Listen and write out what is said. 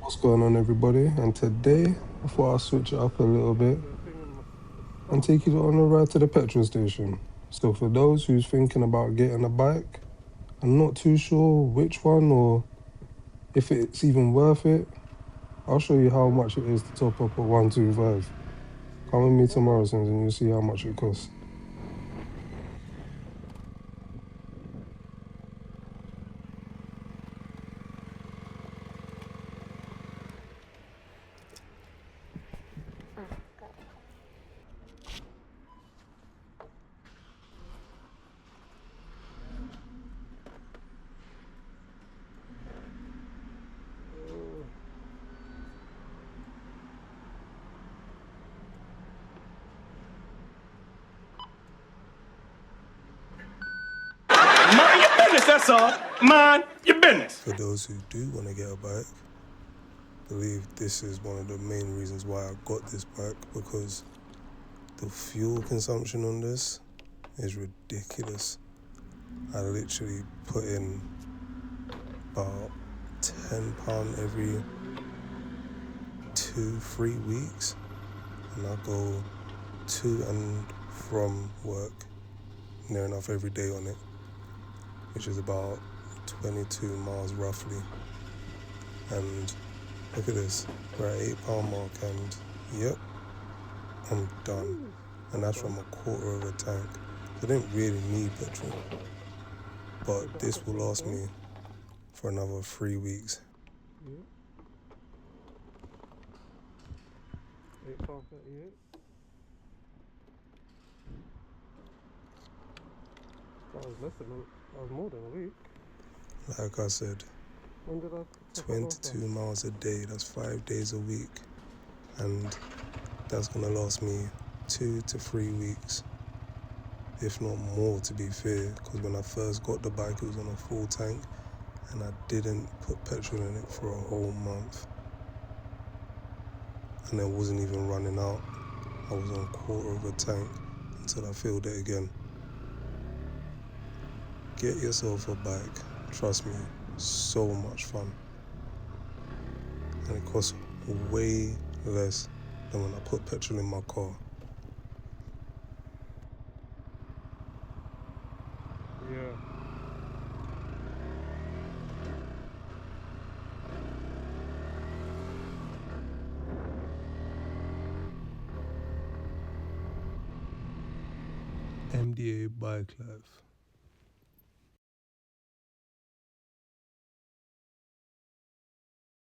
What's going on, everybody? And today I thought I'd switch it up a little bit and take you on a ride to the petrol station. So for those who's thinking about getting a bike and not too sure which one or if it's even worth it, I'll show you how much it is to top up a 125. Come with me to Morrison's and you'll see how much it costs. Mind your business, that's all. Mind your business. For those who do want to get a bike, I believe this is one of the main reasons why I got this bike, because the fuel consumption on this is ridiculous. I literally put in about £10 every 2-3 weeks, and I go to and from work near enough every day on it, which is about 22 miles roughly. And look at this, we're at £8 mark, and yep, I'm done. And that's from a quarter of a tank. I didn't really need petrol, but this will last me for another 3 weeks. £8.38. That was more than a week. Like I said, when did I 22 miles a day, that's 5 days a week. And that's gonna last me 2 to 3 weeks, if not more, to be fair, because when I first got the bike it was on a full tank and I didn't put petrol in it for a whole month, and it wasn't even running out. I was on a quarter of a tank until I filled it again. Get yourself a bike, trust me, so much fun, and it costs way less than when I put petrol in my car. Yeah. MDA Bikelife.